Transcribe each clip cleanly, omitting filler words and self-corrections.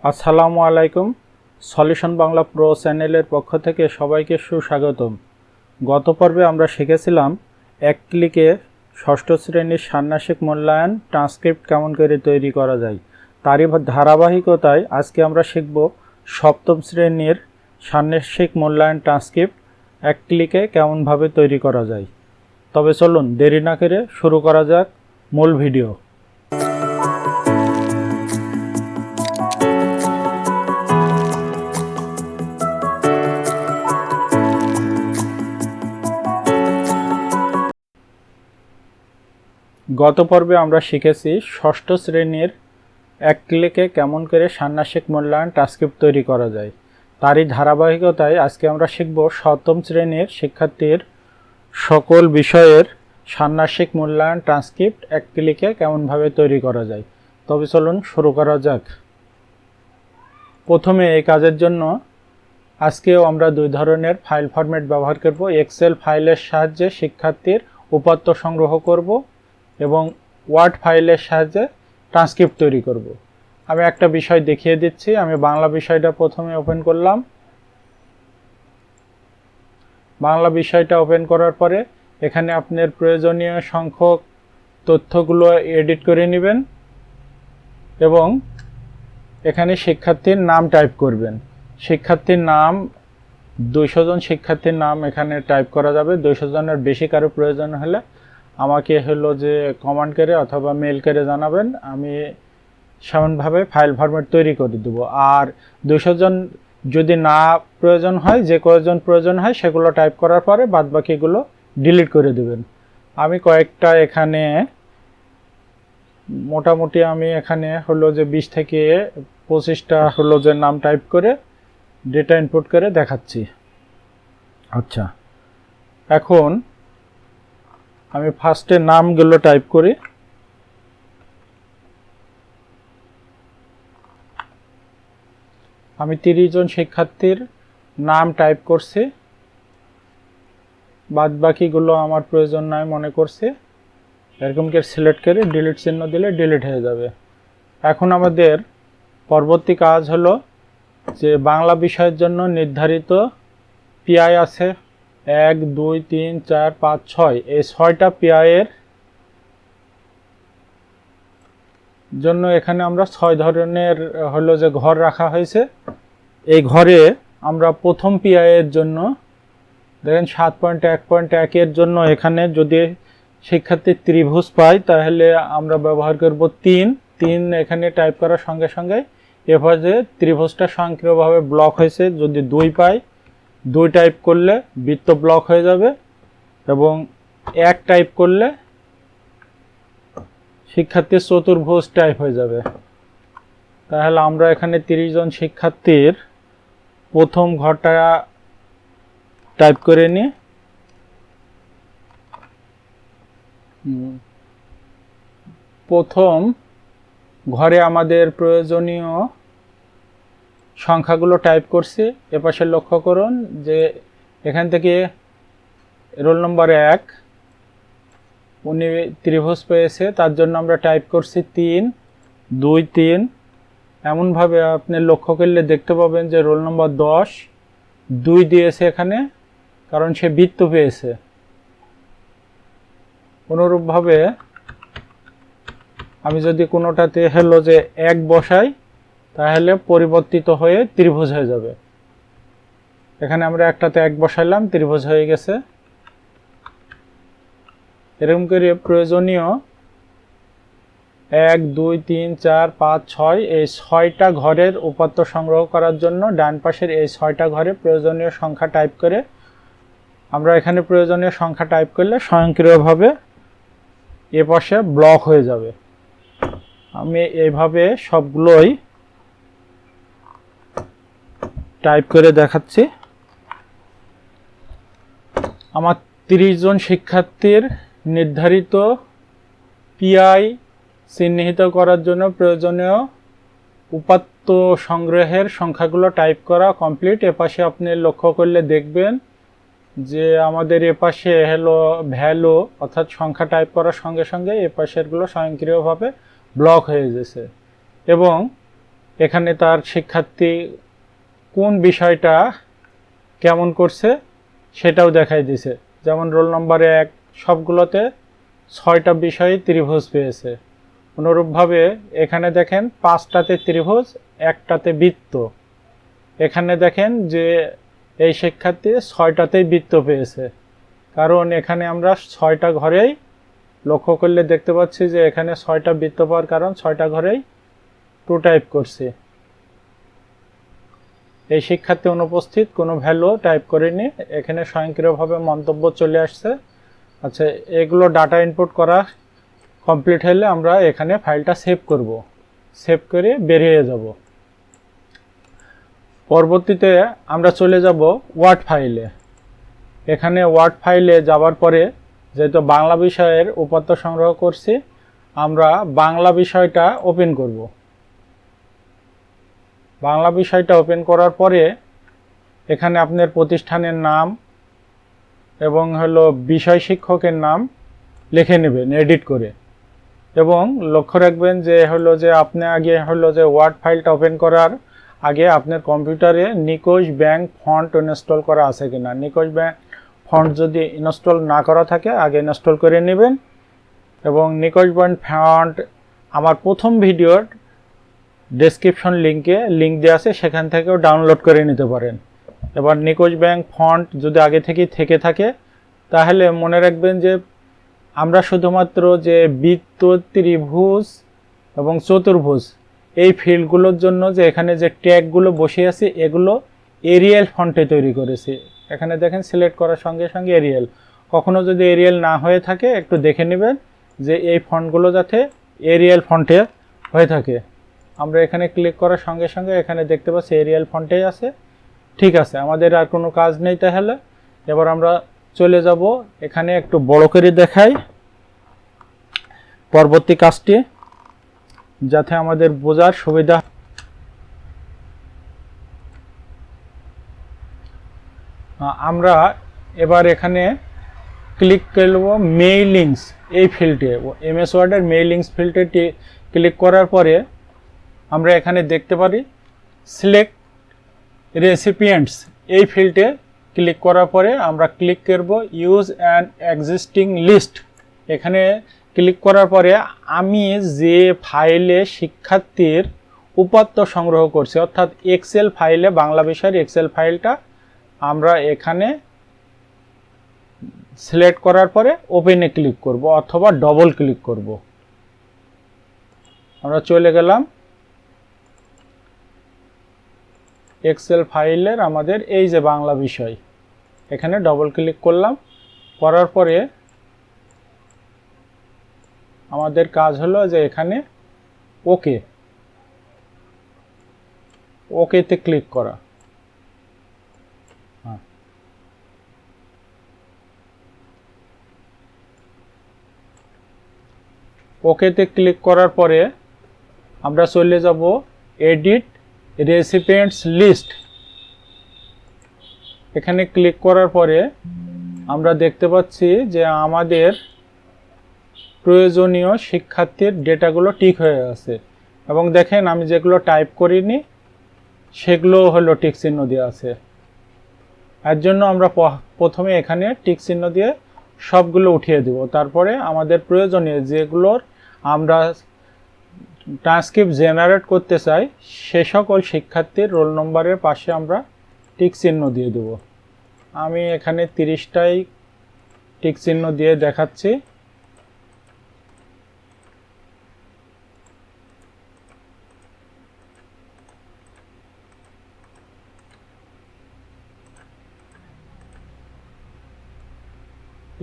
আসসালামু আলাইকুম। Solution Bangla pro চ্যানেলের পক্ষ থেকে সবাইকে সুস্বাগতম। গত পর্বে আমরা শিখেছিলাম এক ক্লিকে ষষ্ঠ শ্রেণীর ষান্মাসিক মূল্যায়ন ট্রান্সক্রিপ্ট কেমন করে তৈরি করা যায়। তারই ধারাবাহিকতায় আজকে আমরা শিখব সপ্তম শ্রেণীর ষান্মাসিক মূল্যায়ন ট্রান্সক্রিপ্ট এক ক্লিকে কেমনভাবে তৈরি করা যায়। তবে চলুন দেরি না করে শুরু করা যাক মূল ভিডিও। গত পর্বে আমরা শিখেছি ষষ্ঠ শ্রেণীর এক ক্লিকে কেমন করে ষান্মাসিক মূল্যায়ন ট্রান্সক্রিপ্ট তৈরি করা যায়। তারই ধারাবাহিকতায় আজকে আমরা শিখব সপ্তম শ্রেণীর শিক্ষার্থীর সকল বিষয়ের ষান্মাসিক মূল্যায়ন ট্রান্সক্রিপ্ট এক ক্লিকে কেমনভাবে তৈরি করা যায়। তবে চলুন শুরু করা যাক। প্রথমে এই কাজের জন্য আজকেও আমরা দুই ধরনের ফাইল ফরম্যাট ব্যবহার করব। এক্সেল ফাইলের সাহায্যে শিক্ষার্থীর উপাত্ত সংগ্রহ করব এবং ওয়ার্ড ফাইলের সাহায্যে ট্রান্সক্রিপ্ট তৈরি করব। আমি একটা বিষয় দেখিয়ে দিচ্ছি। আমি বাংলা বিষয়টা প্রথমে ওপেন করলাম। বাংলা বিষয়টা ওপেন করার পরে এখানে আপনার প্রয়োজনীয় সংখ্যক তথ্যগুলো এডিট করে নেবেন এবং এখানে শিক্ষার্থীর নাম টাইপ করবেন। শিক্ষার্থীর নাম 200 জন শিক্ষার্থীর নাম এখানে টাইপ করা যাবে। 200 জনের বেশি কারো প্রয়োজন হলে আমাকে হলো যে কমেন্ট করে অথবা মেল করে জানাবেন, আমি সেমনভাবে ফাইল ফরম্যাট তৈরি করে দেবো। আর 200 জন যদি না প্রয়োজন হয়, যে কয়জন প্রয়োজন হয় সেগুলো টাইপ করার পরে বাদবাকিগুলো ডিলিট করে দেবেন। আমি কয়েকটা এখানে মোটামুটি আমি এখানে হলো যে 20 থেকে 25টা হলো যে নাম টাইপ করে ডেটা ইনপুট করে দেখাচ্ছি। আচ্ছা, এখন আমি ফার্স্টে নামগুলো টাইপ করি। আমি 30 জন শিক্ষার্থীর নাম টাইপ করছি, বাদ বাকিগুলো আমার প্রয়োজন নাই মনে করছি। এরকম করে সিলেক্ট করে ডিলিট চিহ্ন দিলে ডিলিট হয়ে যাবে। এখন আমাদের পরবর্তী কাজ হলো যে বাংলা বিষয়ের জন্য নির্ধারিত পিআই আছে 1, 2, 3, 4, 5, 6। এই 6টা পিআইয়ের জন্য এখানে আমরা 6 ধরনের হলো যে ঘর রাখা হয়েছে। এই ঘরে আমরা প্রথম পিআইয়ের জন্য দেখেন 7.1.1 এর জন্য এখানে যদি শিক্ষার্থী ত্রিভুজ পায় তাহলে আমরা ব্যবহার করব 3 এখানে টাইপ করার সঙ্গে সঙ্গে এভাবে যে ত্রিভুজটা স্বয়ংক্রিয়ভাবে ব্লক হয়েছে। যদি 2 পাই, 2 টাইপ করলে বৃত্ত ব্লক হয়ে যাবে এবং 1 টাইপ করলে শিক্ষার্থীর চতুর্ভুজ টাইপ হয়ে যাবে। তাহলে আমরা এখানে 30 জন শিক্ষার্থীর প্রথম ঘরটা টাইপ করে নিই। প্রথম ঘরে আমাদের প্রয়োজনীয় সংখ্যাগুলো টাইপ করছি। এপাশে লক্ষ্য করুন যে এখান থেকে রোল নম্বর 1 উনি ত্রিভুজ পেয়েছে, তার জন্য আমরা টাইপ করছি 3, 2, 3। এমনভাবে আপনি লক্ষ্য করলে দেখতে পাবেন যে রোল নম্বর 10 2 দিয়েছে এখানে, কারণ সে বৃত্ত পেয়েছে। অনুরূপভাবে আমি যদি কোনোটাতে হলো যে 1 বসাই তাহলে পরিবর্তিত হয়ে ত্রিভুজ হয়ে যাবে। এখানে আমরা একটাতে 1 বসাইলাম, ত্রিভুজ হয়ে গেছে। এরকম করে প্রয়োজনীয় 1, 2, 3, 4, 5, 6 এই 6টা ঘরের উপাত্ত সংগ্রহ করার জন্য ডান পাশের এই 6টা ঘরে প্রয়োজনীয় সংখ্যা টাইপ করে আমরা এখানে প্রয়োজনীয় সংখ্যা টাইপ করলে স্বয়ংক্রিয়ভাবে এ পাশে ব্লক হয়ে যাবে। আমি এইভাবে সবগুলোই টাইপ করে দেখাচ্ছি। আমার 30 জন শিক্ষার্থীর নির্ধারিত পিআই চিহ্নিত করার জন্য প্রয়োজনীয় উপাত্ত সংগ্রহের সংখ্যাগুলো টাইপ করা কমপ্লিট। এপাশে আপনি লক্ষ্য করলে দেখবেন যে আমাদের এপাশে হলো ভ্যালু অর্থাৎ সংখ্যা টাইপ করার সঙ্গে সঙ্গে এপাশেরগুলো স্বয়ংক্রিয়ভাবে ব্লক হয়ে গেছে এবং এখানে তার শিক্ষার্থী কোন বিষয়টা কেমন করছে সেটাও দেখাই দিছে। যেমন রোল নম্বরে 1 সবগুলোতে 6টা বিষয়ে ত্রিভুজ পেয়েছে। অনুরূপভাবে এখানে দেখেন 5টাতে ত্রিভুজ, 1টাতে বৃত্ত। এখানে দেখেন যে এই শিক্ষার্থী 6টাতেই বৃত্ত পেয়েছে, কারণ এখানে আমরা 6টা ঘরেই লক্ষ্য করলে দেখতে পাচ্ছি যে এখানে 6টা বৃত্ত পাওয়ার কারণ 6টা ঘরেই 2 টাইপ করছি। এই শিক্ষার্থী অনুপস্থিত, কোনো ভ্যালু টাইপ করেনি, এখানে স্বয়ংক্রিয়ভাবে মন্তব্য চলে আসছে। আচ্ছা, এগুলো ডাটা ইনপুট করা কমপ্লিট হলে আমরা এখানে ফাইলটা সেভ করব, সেভ করে বেরিয়ে যাব। পরবর্তীতে আমরা চলে যাব ওয়ার্ড ফাইলে। এখানে ওয়ার্ড ফাইলে যাওয়ার পরে যেহেতু বাংলা বিষয়ের উপাত্ত সংগ্রহ করছি, আমরা বাংলা বিষয়টা ওপেন করব। বাংলা বিষয়টা ওপেন করার পরে এখানে আপনার প্রতিষ্ঠানের নাম এবং হলো বিষয় শিক্ষকের নাম লিখে নেবেন এডিট করে। এবং লক্ষ্য রাখবেন যে হলো যে আপনি আগে হলো যে ওয়ার্ড ফাইলটা ওপেন করার আগে আপনার কম্পিউটারে NikoshBang ফন্ট ইনস্টল করা আছে কিনা। NikoshBang ফন্ট যদি ইনস্টল না করা থাকে আগে ইনস্টল করে নেবেন। এবং NikoshBang ফন্ট আমার প্রথম ভিডিওর ডেসক্রিপশন লিঙ্ক দেওয়া আছে, সেখান থেকেও ডাউনলোড করে নিতে পারেন। এবার NikoshBang ফন্ট যদি আগে থেকে থাকে তাহলে মনে রাখবেন যে আমরা শুধুমাত্র যে বৃত্ত, ত্রিভুজ এবং চতুর্ভুজ এই ফিল্ডগুলোর জন্য যে এখানে যে ট্যাগগুলো বসে আছে এগুলো এরিয়াল ফন্টে তৈরি করেছি। এখানে দেখেন সিলেক্ট করার সঙ্গে সঙ্গে এরিয়াল। কখনো যদি এরিয়াল না হয়ে থাকে একটু দেখে নেবেন যে এই ফন্টগুলো যাতে এরিয়াল ফন্টে হয়ে থাকে। আমরা এখানে ক্লিক করার সঙ্গে সঙ্গে এখানে দেখতে পাচ্ছি এরিয়াল ফন্টেই আছে। ঠিক আছে, আমাদের আর কোনো কাজ নেই। তাহলে এবার আমরা চলে যাব, এখানে একটু বড় করে দেখাই পরবর্তী কাজটি, যাতে আমাদের বোঝার সুবিধা। আমরা এবার এখানে ক্লিক করব মেইলিংস এই ফিল্ডে, MS ওয়ার্ডের মেইলিংস ফিল্ডে ক্লিক করার পরে আমরা এখানে দেখতে পারি সিলেক্ট রেসিপিয়েন্টস এই ফিল্ডে ক্লিক করার পরে আমরা ক্লিক করব ইউজ অ্যান এক্সিস্টিং লিস্ট। এখানে ক্লিক করার পরে আমি যে ফাইলে শিক্ষার্থীর উপাত্ত সংগ্রহ করছি, অর্থাৎ এক্সেল ফাইলে বাংলা বিষয়ের এক্সেল ফাইলটা আমরা এখানে সিলেক্ট করার পরে ওপেনে ক্লিক করব অথবা ডবল ক্লিক করব। আমরা চলে গেলাম এক্সেল ফাইলের আমাদের এই যে বাংলা বিষয়, এখানে ডবল ক্লিক করলাম। করার পরে আমাদের কাজ হলো যে এখানে ওকেতে ক্লিক করা। ওকেতে ক্লিক করার পরে আমরা চলে যাব এডিট রেসিপিয়েন্টস লিস্ট। এখানে ক্লিক করার পরে আমরা দেখতে পাচ্ছি যে আমাদের প্রয়োজনীয় শিক্ষার্থীর ডেটাগুলো ঠিক হয়ে আছে। এবং দেখেন আমি যেগুলো টাইপ করিনি সেগুলো হলো টিক চিহ্ন দেওয়া আছে। এর জন্য আমরা প্রথমে এখানে টিক চিহ্ন দিয়ে সবগুলো উঠিয়ে দেব। তারপরে আমাদের প্রয়োজনীয় যেগুলোর আমরা ট্রান্সক্রিপ্ট জেনারেট করতে চাই সে সকল শিক্ষার্থীর রোল নম্বরের পাশে আমরা টিক চিহ্ন দিয়ে দেব। আমি এখানে 30টাই টিক চিহ্ন দিয়ে দেখাচ্ছি।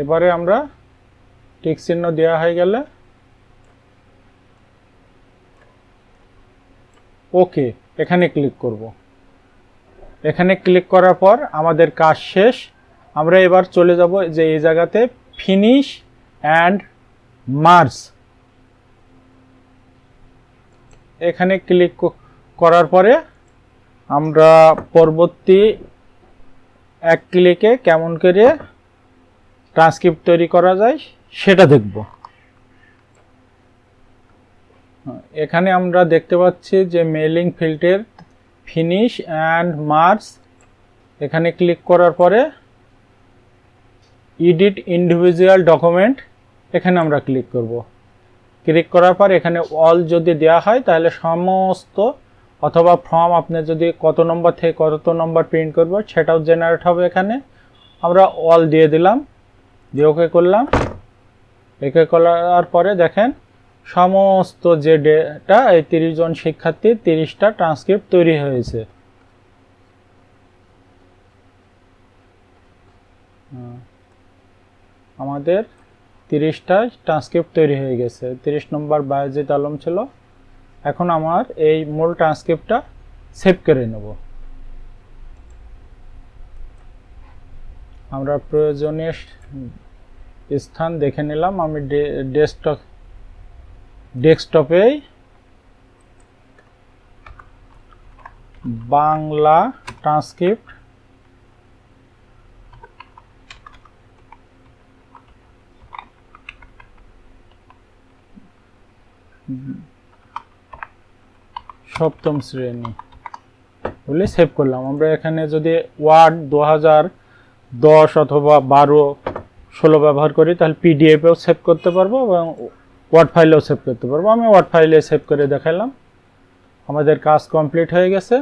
এবারে আমরা টিক চিহ্ন দেওয়া হয়ে গেলে ওকে এখানে ক্লিক করব। এখানে ক্লিক করার পর আমাদের কাজ শেষ। আমরা এবার চলে যাব যে এই জায়গাতে ফিনিশ অ্যান্ড মার্জ। এখানে ক্লিক করার পরে আমরা পরবর্তী এক ক্লিকে কেমন করে ট্রান্সক্রিপ্ট তৈরি করা যায় সেটা দেখব। এখানে আমরা দেখতে পাচ্ছি যে মেইলিং ফিল্ডের ফিনিশ অ্যান্ড মার্জ, এখানে ক্লিক করার পরে এডিট ইন্ডিভিজুয়াল ডকুমেন্ট, এখানে আমরা ক্লিক করব। ক্লিক করার পর এখানে অল যদি দেওয়া হয় তাহলে সমস্ত, অথবা ফর্ম আপনি যদি কত নম্বর থেকে কত নম্বর প্রিন্ট করব সেটাও জেনারেট হবে। এখানে আমরা অল দিয়ে দিলাম, দিয়ে ওকে করলাম। ওকে করার পরে দেখেন সমস্ত যে ডেটা, এই 30 জন শিক্ষার্থীর 30টা ট্রান্সক্রিপ্ট তৈরি হয়েছে। আমাদের 30টা ট্রান্সক্রিপ্ট তৈরি হয়ে গেছে। 30 নম্বর বায়েজিদ আলম ছিল। এখন আমার এই মূল ট্রান্সক্রিপ্টটা সেভ করে নেব। আমরা প্রয়োজনীয় স্থান দেখে নিলাম। আমি ডেস্কটপে বাংলা ট্রান্সক্রিপ্ট সপ্তম শ্রেণী বলে সেভ করলাম। আমরা এখানে যদি ওয়ার্ড 2010 অথবা 12, 16 ব্যবহার করি তাহলে পিডিএফেও সেভ করতে পারবো এবং ওয়ার্ড ফাইলেও সেভ করতে পারবো। আমি ওয়ার্ড ফাইলে সেভ করে দেখালাম। আমাদের কাজ কমপ্লিট হয়ে গেছে।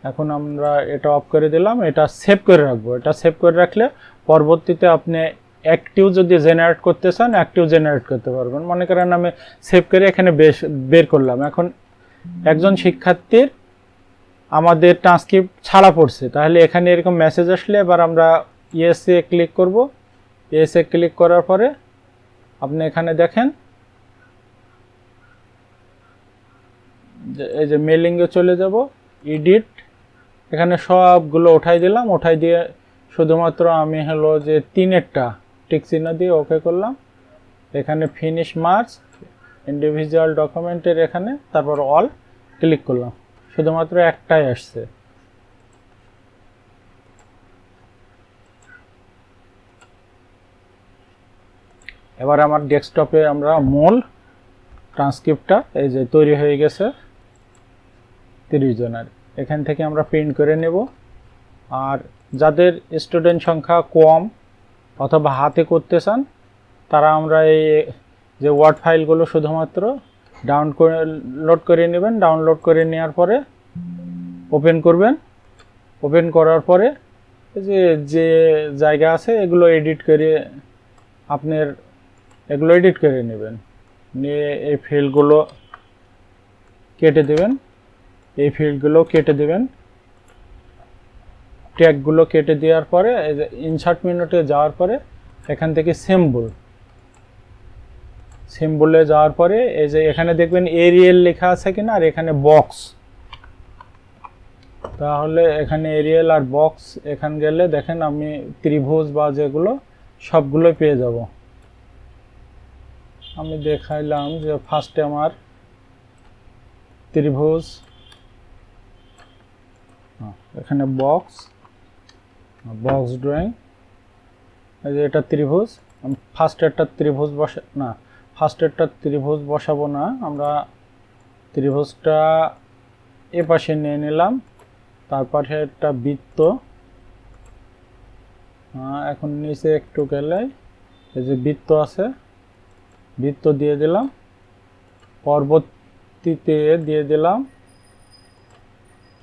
এখন আমরা এটা অফ করে দিলাম, এটা সেভ করে রাখবো। এটা সেভ করে রাখলে পরবর্তীতে আপনি অ্যাক্টিভ যদি জেনারেট করতে চান অ্যাক্টিভ জেনারেট করতে পারবেন। মনে করেন আমি সেভ করে এখানে বের করলাম। এখন একজন শিক্ষার্থীর আমাদের ট্রান্সক্রিপ্ট ছাড়া পড়ছে, তাহলে এখানে এরকম মেসেজ আসলে এবার আমরা ইয়েসে ক্লিক করব। ইয়েসে ক্লিক করার পরে আপনি এখানে দেখেন এই যে মেলিংয়ে চলে যাব, এডিট, এখানে সবগুলো উঠাই দিলাম। উঠাই দিয়ে শুধুমাত্র আমি হলো যে 3এরটা টিক চিহ্ন দিয়ে ওকে করলাম। এখানে ফিনিশ মার্জ ইন্ডিভিজুয়াল ডকুমেন্টের এখানে, তারপর অল ক্লিক করলাম। শুধুমাত্র একটাই আসছে। এবার আমার ডেস্কটপে আমরা মূল ট্রান্সক্রিপ্টটা এই যে তৈরি হয়ে গেছে 30 জনের। এখান থেকে আমরা প্রিন্ট করে নেব। আর যাদের স্টুডেন্ট সংখ্যা কম অথবা হাতে করতে চান তারা আমরা এই যে ওয়ার্ড ফাইলগুলো শুধুমাত্র ডাউনলোড করে নেবেন। ডাউনলোড করে নেওয়ার পরে ওপেন করবেন। ওপেন করার পরে যে যে জায়গা আছে এগুলো এডিট করে আপনার এগুলো এডিট করে নেবেন। নিয়ে এই ফিল্ডগুলো কেটে দেবেন, এই ফিল্ডগুলো কেটে দেবেন, ট্যাগগুলো কেটে দেওয়ার পরে এই যে ইনসার্ট মেনুতে যাওয়ার পরে এখান থেকে সিম্বলে যাওয়ার পরে এই যে এখানে দেখবেন এরিয়াল লেখা আছে কিনা, আর এখানে বক্স, তাহলে এখানে এরিয়াল আর বক্স এখানে গেলে দেখেন আমি ত্রিভুজ বা যেগুলো সবগুলো পেয়ে যাব। আমি দেখাইলাম যে ফার্স্টে আমার ত্রিভুজ, এখানে বক্স ড্রয়িং, এই যে এটা ত্রিভুজ। আমি ফার্স্টেরটা ত্রিভুজ বসাবো না, আমরা ত্রিভুজটা এ পাশে নিয়ে নিলাম। তারপরে একটা বৃত্ত, এখন নিচে একটু গেলে এই যে বৃত্ত আছে, বৃত্ত দিয়ে দিলাম। পরবর্তীতে দিয়ে দিলাম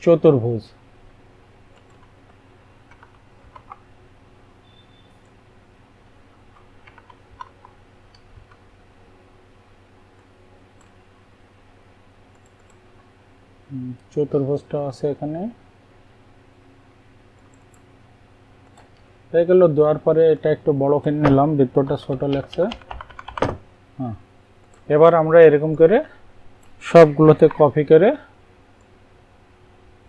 চতুর্ভুজ। চতুর্ভুজটা আছে এখানে। এগুলো দেওয়ার পরে এটা একটু বড় করে নিলাম, বৃত্তটা ছোট লাগছে। এবার আমরা এরকম করে সবগুলোতে কপি করে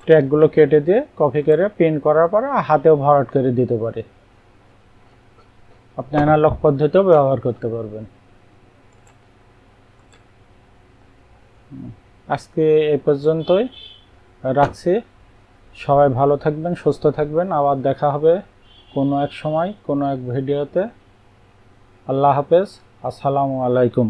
ট্যাগগুলো কেটে দিয়ে কপি করে প্রিন্ট করার পরে হাতেও ভরাট করে দিতে পারি। আপনি অ্যানালগ পদ্ধতিও ব্যবহার করতে পারবেন। আজকে এই পর্যন্তই রাখছি। সবাই ভালো থাকবেন, সুস্থ থাকবেন। আবার দেখা হবে কোনো এক সময় কোনো এক ভিডিওতে। আল্লাহ হাফেজ, আসসালামু আলাইকুম।